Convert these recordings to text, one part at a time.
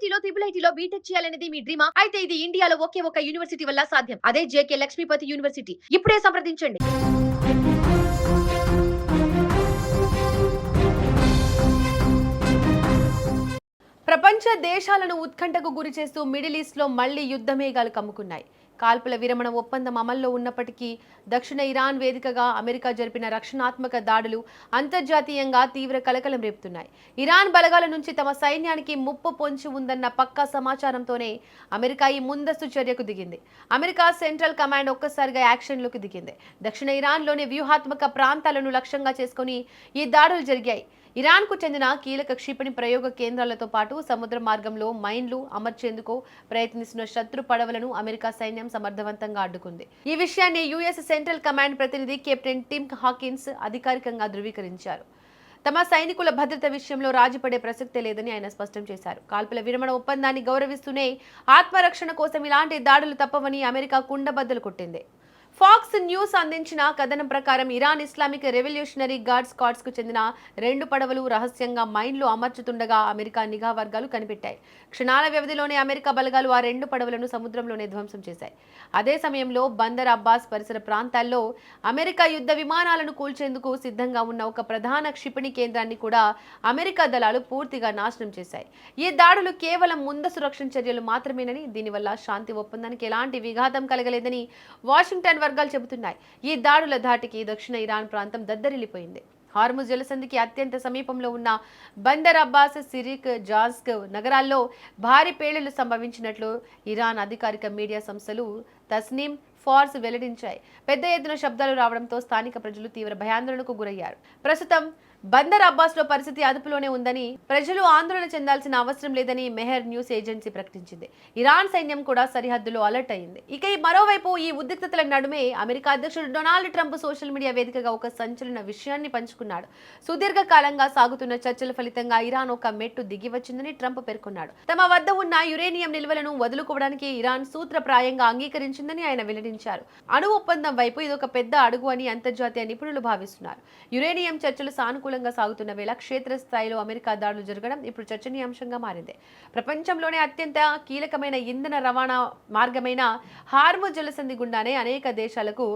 ఐఐటీలో triple ఐటీలో BTech చేయాలనేది మీ డ్రీమా? అయితే ఇది ఇండియాలో ఒకే ఒక యూనివర్సిటీ వల్ల సాధ్యం. అదే జేకే లక్ష్మీపతి యూనివర్సిటీ. ఇప్పుడే సంప్రదించండి. ప్రపంచ దేశాలను ఉత్కంఠకు గురిచేస్తూ మిడిల్ ఈస్ట్లో మళ్లీ యుద్ధమేఘాలు కమ్ముకున్నాయి. కాల్పుల విరమణ ఒప్పందం అమల్లో ఉన్నప్పటికీ దక్షిణ ఇరాన్ వేదికగా అమెరికా జరిపిన రక్షణాత్మక దాడులు అంతర్జాతీయంగా తీవ్ర కలకలం రేపుతున్నాయి. ఇరాన్ బలగాల నుంచి తమ సైన్యానికి ముప్పు పొంచి ఉందన్న పక్కా సమాచారంతోనే అమెరికా ఈ ముందస్తు చర్యకు దిగింది. అమెరికా సెంట్రల్ కమాండ్ ఒక్కసారిగా యాక్షన్లోకి దిగింది. దక్షిణ ఇరాన్లోని వ్యూహాత్మక ప్రాంతాలను లక్ష్యంగా చేసుకుని ఈ దాడులు జరిగాయి. ఇరాన్కు చెందిన కీలక క్షిపణి ప్రయోగ కేంద్రాలతో పాటు సముద్ర మార్గంలో మైన్లు అమర్చేందుకు ప్రయత్నిస్తున్న శత్రు పడవలను అమెరికా సైన్యం సమర్థవంతంగా అడ్డుకుంది. ఈ విషయాన్ని యుఎస్ సెంట్రల్ కమాండ్ ప్రతినిధి కెప్టెన్ టిమ్ హాకిన్స్ అధికారికంగా ధృవీకరించారు. తమ సైనికుల భద్రత విషయంలో రాజీపడే ప్రసక్తే లేదని ఆయన స్పష్టం చేశారు. కాల్పుల విరమణ ఒప్పందాన్ని గౌరవిస్తూనే ఆత్మరక్షణ కోసం ఇలాంటి దాడులు తప్పవని అమెరికా కుండబద్దలు కొట్టింది. ఫాక్స్ న్యూస్ అందించిన కథనం ప్రకారం Iran Islamic revolutionary guard squads కు చెందిన 2 పడవలు రహస్యంగా మైన్లు అమర్చుతుండగా అమెరికా నిఘా వర్గాలు కనిపెట్టాయి. క్షణాల వ్యవధిలోనే అమెరికా బలగాలు ఆ 2 పడవలను సముద్రంలోనే ధ్వంసం చేశాయి. అదే సమయంలో బందర్ అబ్బాస్ పరిసర ప్రాంతాల్లో అమెరికా యుద్ధ విమానాలను కూల్చేందుకు సిద్ధంగా ఉన్న ఒక ప్రధాన క్షిపణి కేంద్రాన్ని కూడా అమెరికా దళాలు పూర్తిగా నాశనం చేశాయి. ఈ దాడులు కేవలం ముందస్తు రక్షణ చర్యలు మాత్రమేనని, దీనివల్ల శాంతి ఒప్పందానికి ఎలాంటి విఘాతం కలగలేదని వాషింగ్టన్ వర్గాలు చెబుతున్నాయి. ఈ దాడుల ధాటికి దక్షిణ ఇరాన్ ప్రాంతం దద్దరిల్లిపోయింది. హార్ముజ్ జలసంధికి అత్యంత సమీపంలో ఉన్న బందర్ అబ్బాస్, సిరిక్, జాస్క్ నగరాల్లో భారీ పేలుళ్లు సంభవించినట్లు ఇరాన్ అధికారిక మీడియా సంస్థలు తస్నీమ్, ఫార్స్ వెల్లడించాయి. పెద్ద ఎత్తున శబ్దాలు రావడంతో స్థానిక ప్రజలు తీవ్ర భయాందోళనకు గురయ్యారు. ప్రస్తుతం బందర్ అబ్బాస్ లో పరిస్థితి అదుపులోనే ఉందని, ప్రజలు ఆందోళన చెందాల్సిన అవసరం లేదని మెహర్ న్యూస్ ఏజెన్సీ ప్రకటించింది. ఇరాన్ సైన్యం కూడా సరిహద్దులో అలర్ట్ అయింది. ఇక మరోవైపు ఈ ఉద్రిక్తతల నడుమే అమెరికా అధ్యక్షుడు డొనాల్డ్ ట్రంప్ సోషల్ మీడియా వేదికగా ఒక సంచలన విషయాన్ని పంచుకున్నాడు. సుదీర్ఘ కాలంగా సాగుతున్న చర్చల ఫలితంగా ఇరాన్ ఒక మెట్టు దిగి వచ్చిందని ట్రంప్ పేర్కొన్నాడు. తమ వద్ద ఉన్న యురేనియం నిల్వలను వదులుకోవడానికి ఇరాన్ సూత్రప్రాయంగా అంగీకరించిందని ఆయన వెల్లడించారు. అణు ఒప్పందం వైపు ఇదొక పెద్ద అడుగు అని అంతర్జాతీయ నిపుణులు భావిస్తున్నారు. యురేనియం చర్చలు సానుకూల సాగుతున్న వేళ క్షేత్రస్థాయిలో అమెరికా దాడులు జరగడం ఇప్పుడు చర్చనీయాంశంగా మారింది. ప్రపంచంలోనే అత్యంత కీలకమైన ఇంధన రవాణా మార్గమైన హార్ముజ్ జలసంధి గుండానే అనేక దేశాలకు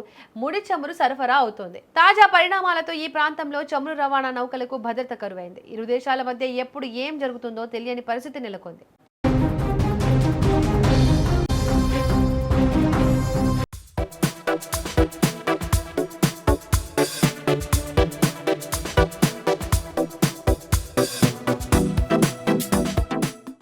ముడి చమురు సరఫరా అవుతోంది. తాజా పరిణామాలతో ఈ ప్రాంతంలో చమురు రవాణా నౌకలకు భద్రత కరువైంది. ఇరు దేశాల మధ్య ఎప్పుడు ఏం జరుగుతుందో తెలియని పరిస్థితి నెలకొంది.